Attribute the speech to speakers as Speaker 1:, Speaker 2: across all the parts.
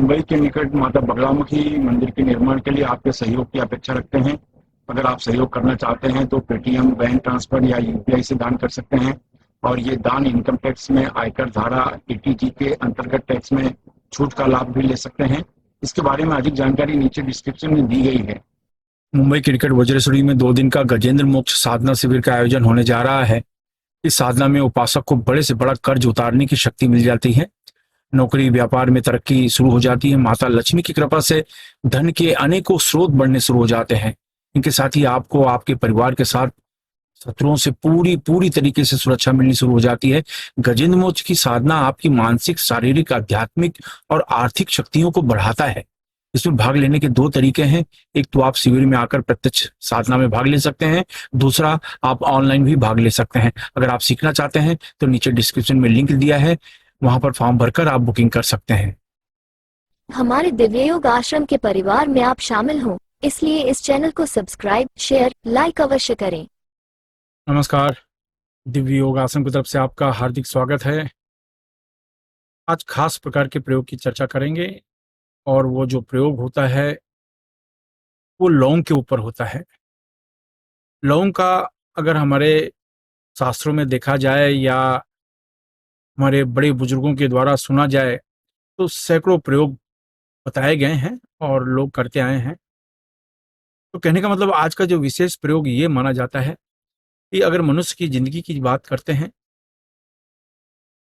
Speaker 1: मुंबई के निकट माता बगलामुखी मंदिर के निर्माण के लिए आपके सहयोग की अपेक्षा रखते हैं। अगर आप सहयोग करना चाहते हैं तो पेटीएम, बैंक ट्रांसफर या यूपीआई से दान कर सकते हैं और ये दान इनकम टैक्स में आयकर धारा एटीजी के अंतर्गत टैक्स में छूट का लाभ भी ले सकते हैं। इसके बारे में अधिक जानकारी नीचे डिस्क्रिप्शन में दी गई है।
Speaker 2: मुंबई के निकट वज्रेश्वरी में 2 दिन का गजेंद्र मोक्ष साधना शिविर का आयोजन होने जा रहा है। इस साधना में उपासक को बड़े से बड़ा कर्ज उतारने की शक्ति मिल जाती है। नौकरी व्यापार में तरक्की शुरू हो जाती है। माता लक्ष्मी की कृपा से धन के अनेकों स्रोत बढ़ने शुरू हो जाते हैं। इनके साथ ही आपको आपके परिवार के साथ शत्रुओं से पूरी पूरी तरीके से सुरक्षा मिलनी शुरू हो जाती है। गजेंद्र मोक्ष की साधना आपकी मानसिक, शारीरिक, आध्यात्मिक और आर्थिक शक्तियों को बढ़ाता है। इसमें भाग लेने के 2 तरीके हैं। एक तो आप शिविर में आकर प्रत्यक्ष साधना में भाग ले सकते हैं, दूसरा आप ऑनलाइन भी भाग ले सकते हैं। अगर आप सीखना चाहते हैं तो नीचे डिस्क्रिप्शन में लिंक दिया है, वहां पर फॉर्म भरकर आप बुकिंग कर सकते हैं।
Speaker 3: हमारे दिव्य योग आश्रम के परिवार में आप शामिल हों, इसलिए इस चैनल को सब्सक्राइब, शेयर, लाइक अवश्य करें।
Speaker 2: नमस्कार, दिव्य योग आश्रम की तरफ से आपका हार्दिक स्वागत है। आज खास प्रकार के प्रयोग की चर्चा करेंगे और वो जो प्रयोग होता है वो लौंग के ऊपर होता है। लौंग का अगर हमारे शास्त्रों में देखा जाए या हमारे बड़े बुजुर्गों के द्वारा सुना जाए तो सैकड़ों प्रयोग बताए गए हैं और लोग करते आए हैं। तो कहने का मतलब आज का जो विशेष प्रयोग ये माना जाता है कि अगर मनुष्य की जिंदगी की बात करते हैं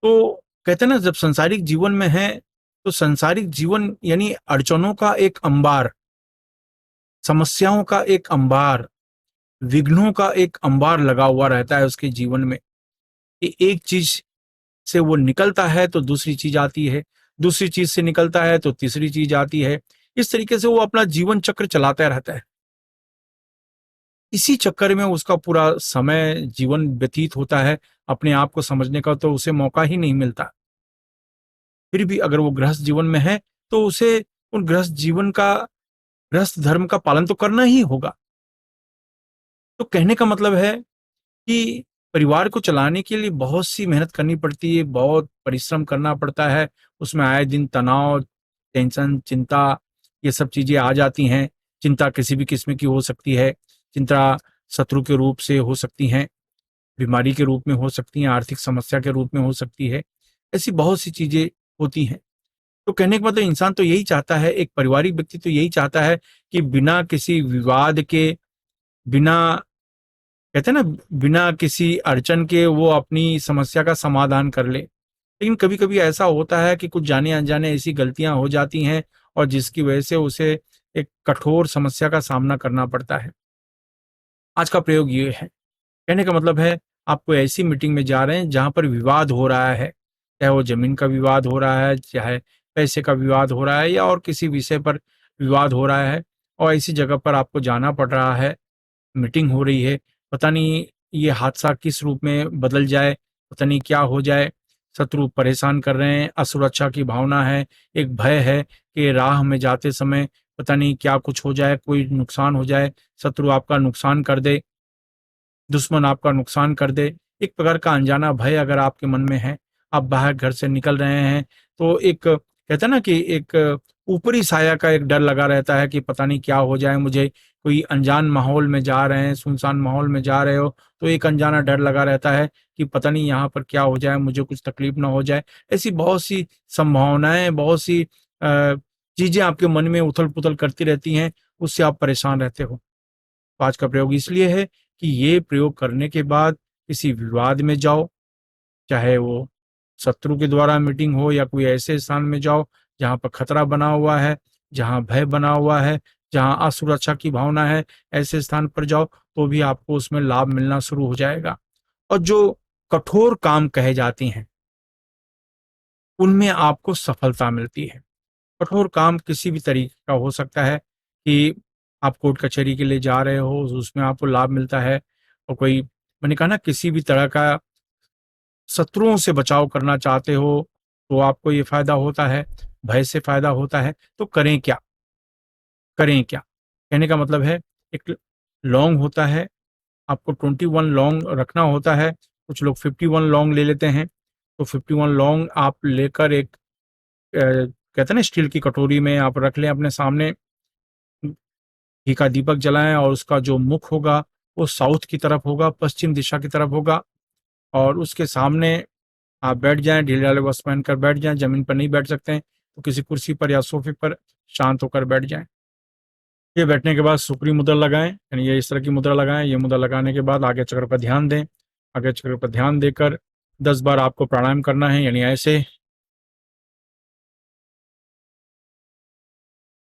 Speaker 2: तो कहते हैं ना, जब संसारिक जीवन में है तो संसारिक जीवन यानी अड़चनों का एक अंबार, समस्याओं का एक अंबार, विघ्नों का एक अंबार लगा हुआ रहता है उसके जीवन में कि एक चीज से वो निकलता है तो दूसरी चीज आती है, दूसरी चीज से निकलता है तो तीसरी चीज आती है। इस तरीके से वो अपना जीवन चक्र चलाता रहता है। इसी चक्कर में उसका पूरा समय जीवन व्यतीत होता है। अपने आप को समझने का तो उसे मौका ही नहीं मिलता। फिर भी अगर वो गृहस्थ जीवन में है तो उसे उन गृहस्थ जीवन का, गृहस्थ धर्म का पालन तो करना ही होगा। तो कहने का मतलब है कि परिवार को चलाने के लिए बहुत सी मेहनत करनी पड़ती है, बहुत परिश्रम करना पड़ता है। उसमें आए दिन तनाव, टेंशन, चिंता, ये सब चीजें आ जाती हैं। चिंता किसी भी किस्म की हो सकती है। चिंता शत्रु के रूप से हो सकती हैं, बीमारी के रूप में हो सकती हैं, आर्थिक समस्या के रूप में हो सकती है। ऐसी बहुत सी चीजें होती हैं। तो कहने का मतलब इंसान तो यही चाहता है, एक पारिवारिक व्यक्ति तो यही चाहता है कि बिना किसी विवाद के, बिना, कहते हैं ना, बिना किसी अड़चन के वो अपनी समस्या का समाधान कर ले। लेकिन कभी कभी ऐसा होता है कि कुछ जाने अनजाने ऐसी गलतियां हो जाती हैं और जिसकी वजह से उसे एक कठोर समस्या का सामना करना पड़ता है। आज का प्रयोग ये है। कहने का मतलब है आप कोई ऐसी मीटिंग में जा रहे हैं जहां पर विवाद हो रहा है, चाहे वो जमीन का विवाद हो रहा है, चाहे पैसे का विवाद हो रहा है या और किसी विषय पर विवाद हो रहा है, और ऐसी जगह पर आपको जाना पड़ रहा है, मीटिंग हो रही है। पता नहीं ये हादसा किस रूप में बदल जाए, पता नहीं क्या हो जाए। शत्रु परेशान कर रहे हैं, असुरक्षा की भावना है, एक भय है कि राह में जाते समय पता नहीं क्या कुछ हो जाए, कोई नुकसान हो जाए, शत्रु आपका नुकसान कर दे, दुश्मन आपका नुकसान कर दे। एक प्रकार का अनजाना भय अगर आपके मन में है, आप बाहर घर से निकल रहे हैं तो एक, कहते हैं ना कि एक ऊपरी साया का एक डर लगा रहता है कि पता नहीं क्या हो जाए मुझे। कोई अनजान माहौल में जा रहे हैं, सुनसान माहौल में जा रहे हो तो एक अनजाना डर लगा रहता है कि पता नहीं यहाँ पर क्या हो जाए, मुझे कुछ तकलीफ ना हो जाए। ऐसी बहुत सी संभावनाएं, बहुत सी चीजें आपके मन में उथल पुथल करती रहती हैं, उससे आप परेशान रहते हो। तो आज का प्रयोग इसलिए है कि ये प्रयोग करने के बाद किसी विवाद में जाओ, चाहे वो शत्रु के द्वारा मीटिंग हो या कोई ऐसे स्थान में जाओ जहां पर खतरा बना हुआ है, जहां भय बना हुआ है, जहां असुरक्षा की भावना है, ऐसे स्थान पर जाओ तो भी आपको उसमें लाभ मिलना शुरू हो जाएगा। और जो कठोर काम कहे जाते हैं उनमें आपको सफलता मिलती है। कठोर काम किसी भी तरीके का हो सकता है कि आप कोर्ट कचहरी के लिए जा रहे हो, उसमें आपको लाभ मिलता है। और कोई, मैंने कहा ना, किसी भी तरह का शत्रुओं से बचाव करना चाहते हो तो आपको ये फायदा होता है, भय से फायदा होता है। तो करें क्या, करें क्या? कहने का मतलब है एक लौंग होता है, आपको 21 लौंग रखना होता है। कुछ लोग 51 लौंग ले लेते हैं। तो 51 लौंग आप लेकर एक कहते हैं ना, स्टील की कटोरी में आप रख लें अपने सामने, घी का दीपक जलाएं और उसका जो मुख होगा वो साउथ की तरफ होगा, पश्चिम दिशा की तरफ होगा, और उसके सामने आप बैठ जाएं, ढीले ढाले वस्त्र पहनकर बैठ जाएं। जमीन पर नहीं बैठ सकते हैं तो किसी कुर्सी पर या सोफे पर शांत होकर बैठ जाएं। ये बैठने के बाद सुक्री मुद्रा लगाएं, यानी ये इस तरह की मुद्रा लगाएं। ये मुद्रा लगाने के बाद आगे चक्र पर ध्यान दें। आगे चक्र पर ध्यान देकर 10 बार आपको प्राणायाम करना है, यानी ऐसे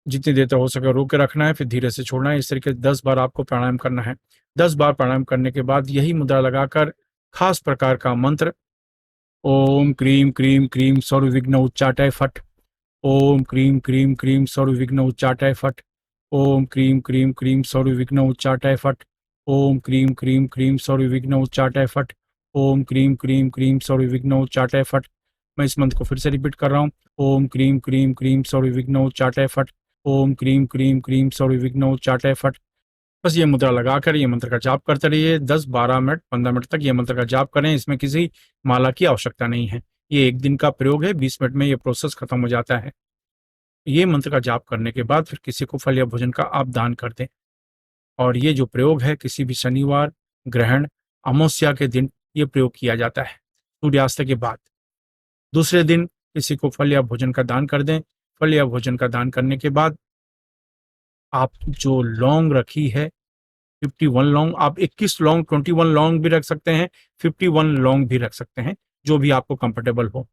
Speaker 2: जितनी देर तक हो सके रोक के रखना है, फिर धीरे से छोड़ना है। इस तरीके से 10 बार आपको प्राणायाम करना है। 10 बार प्राणायाम करने के बाद यही मुद्रा लगाकर खास प्रकार का मंत्र, ओम क्रीम क्रीम क्रीम सर्व विघ्न उच्चाटय फट, ओम क्रीम क्रीम क्रीम सर्व विघ्न उच्चाटय फट, ओम क्रीम क्रीम क्रीम सर्व विघ्न उच्चाटय फट, ओम क्रीम क्रीम क्रीम सर्व विघ्न उच्चाटय फट, ओम क्रीम क्रीम क्रीम सर्व विघ्न उच्चाटय फट। मैं इस मंत्र को फिर से रिपीट कर रहा हूँ, ओम क्रीम क्रीम क्रीम सर्व विघ्न उच्चाटय फट, ओम क्रीम क्रीम क्रीम सर्व विघ्न उच्चाटय फट। बस ये मुद्रा लगाकर ये मंत्र का जाप करते रहिए। 10, 12 मिनट, 15 मिनट तक ये मंत्र का जाप करें। इसमें किसी माला की आवश्यकता नहीं है। ये एक दिन का प्रयोग है, 20 मिनट में ये प्रोसेस खत्म हो जाता है। ये मंत्र का जाप करने के बाद फिर किसी को फल या भोजन का आप दान कर दें। और ये जो प्रयोग है किसी भी शनिवार, ग्रहण, अमावस्या के दिन ये प्रयोग किया जाता है, सूर्यास्त के बाद। दूसरे दिन किसी को फल या भोजन का दान कर दें। फल या भोजन का दान करने के बाद आप जो लौंग रखी है 51 लौंग, आप 21 लौंग, 21 लौंग भी रख सकते हैं, 51 लौंग भी रख सकते हैं, जो भी आपको कंफर्टेबल हो,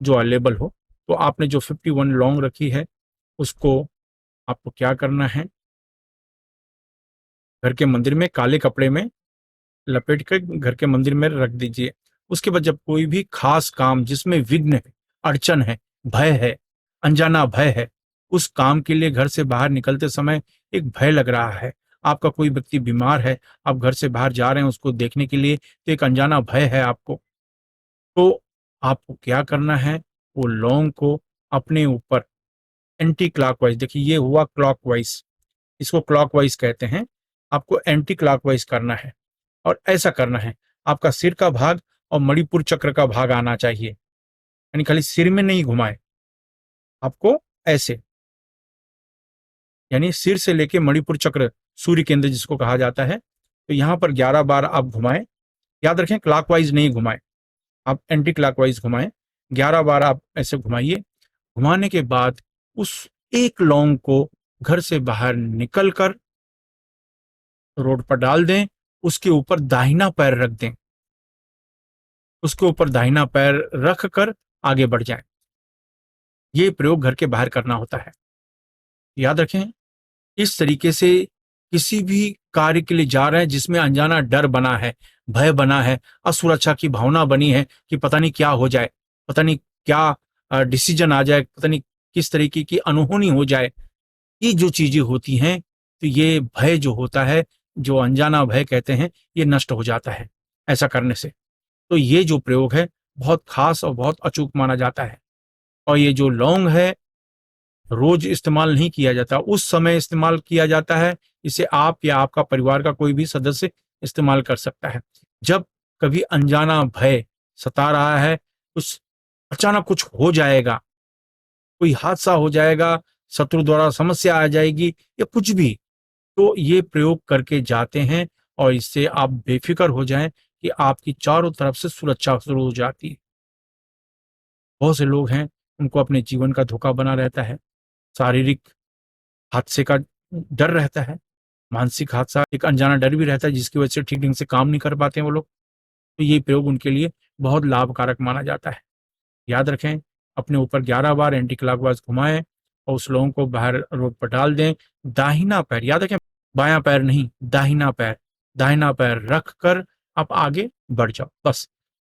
Speaker 2: जो अवेलेबल हो। तो आपने जो 51 लौंग रखी है उसको आपको क्या करना है, घर के मंदिर में काले कपड़े में लपेट कर घर के मंदिर में रख दीजिए। उसके बाद जब कोई भी खास काम जिसमें विघ्न है, अड़चन है, भय है, अनजाना भय है, उस काम के लिए घर से बाहर निकलते समय एक भय लग रहा है, आपका कोई व्यक्ति बीमार है, आप घर से बाहर जा रहे हैं उसको देखने के लिए, तो एक अनजाना भय है आपको, तो आपको क्या करना है, वो लौंग को अपने ऊपर एंटी क्लॉकवाइज, देखिए ये हुआ क्लॉकवाइज, इसको क्लॉकवाइज कहते हैं, आपको एंटी क्लॉकवाइज करना है। और ऐसा करना है, आपका सिर का भाग और मणिपुर चक्र का भाग आना चाहिए, यानी खाली सिर में नहीं घुमाए, आपको ऐसे, यानी सिर से लेके मणिपुर चक्र, सूर्य केंद्र जिसको कहा जाता है, तो यहां पर 11 बार आप घुमाएं। याद रखें क्लॉकवाइज नहीं घुमाएं, आप एंटी क्लॉकवाइज घुमाएं। 11 बार आप ऐसे घुमाइए। घुमाने के बाद उस एक लौंग को घर से बाहर निकलकर रोड पर डाल दें, उसके ऊपर दाहिना पैर रख दें, उसके ऊपर दाहिना पैर रख कर आगे बढ़ जाएं। ये प्रयोग घर के बाहर करना होता है। याद रखें, इस तरीके से किसी भी कार्य के लिए जा रहे हैं जिसमें अनजाना डर बना है, भय बना है, असुरक्षा की भावना बनी है कि पता नहीं क्या हो जाए, पता नहीं क्या डिसीजन आ जाए, पता नहीं किस तरीके की अनहोनी हो जाए, ये जो चीजें होती हैं, तो ये भय जो होता है, जो अनजाना भय कहते हैं, ये नष्ट हो जाता है ऐसा करने से। तो ये जो प्रयोग है बहुत खास और बहुत अचूक माना जाता है। और ये जो लौंग है रोज इस्तेमाल नहीं किया जाता, उस समय इस्तेमाल किया जाता है। इसे आप या आपका परिवार का कोई भी सदस्य इस्तेमाल कर सकता है। जब कभी अनजाना भय सता रहा है, कुछ अचानक कुछ हो जाएगा, कोई हादसा हो जाएगा, शत्रु द्वारा समस्या आ जाएगी या कुछ भी, तो ये प्रयोग करके जाते हैं और इससे आप बेफिक्र हो जाएं कि आपकी चारों तरफ से सुरक्षा शुरू हो जाती है। बहुत से लोग हैं उनको अपने जीवन का धोखा बना रहता है, शारीरिक हादसे का डर रहता है, मानसिक हादसा, एक अनजाना डर भी रहता है जिसकी वजह से ठीक ढंग से काम नहीं कर पाते हैं वो लोग। तो ये प्रयोग उनके लिए बहुत लाभकारक माना जाता है। याद रखें, अपने ऊपर 11 बार एंटी क्लॉकवाइज घुमाएं और उस लोगों को बाहर रोड पर डाल दें। दाहिना पैर, याद रखें बायां पैर नहीं, दाहिना पैर रख कर आप आगे बढ़ जाओ। बस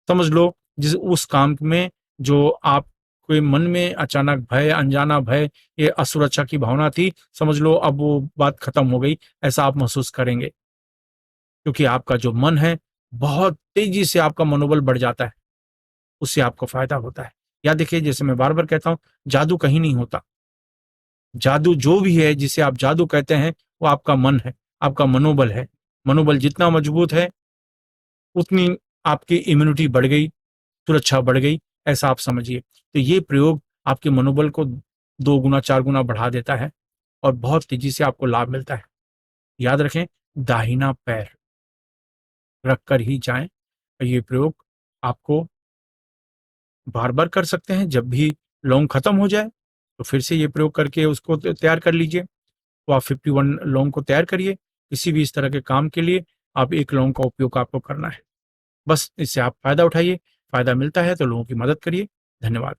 Speaker 2: समझ लो जिस उस काम में जो आप कोई मन में अचानक भय, अनजाना भय, ये असुरक्षा की भावना थी, समझ लो अब वो बात खत्म हो गई, ऐसा आप महसूस करेंगे। क्योंकि आपका जो मन है बहुत तेजी से आपका मनोबल बढ़ जाता है, उससे आपको फायदा होता है। या देखिए, जैसे मैं बार बार कहता हूं, जादू कहीं नहीं होता। जादू जो भी है जिसे आप जादू कहते हैं वो आपका मन है, आपका मनोबल है। मनोबल जितना मजबूत है उतनी आपकी इम्यूनिटी बढ़ गई, सुरक्षा बढ़ गई, ऐसा आप समझिए। तो ये प्रयोग आपके मनोबल को 2 गुना 4 गुना बढ़ा देता है और बहुत तेजी से आपको लाभ मिलता है। याद रखें, दाहिना पैर रखकर ही जाएं। ये प्रयोग आपको बार बार कर सकते हैं। जब भी लौंग खत्म हो जाए तो फिर से ये प्रयोग करके उसको तैयार कर लीजिए। तो आप 51 लौंग को तैयार करिए। किसी भी इस तरह के काम के लिए आप 1 लौंग का उपयोग आपको करना है। बस इससे आप फायदा उठाइए। फायदा मिलता है तो लोगों की मदद करिए। धन्यवाद।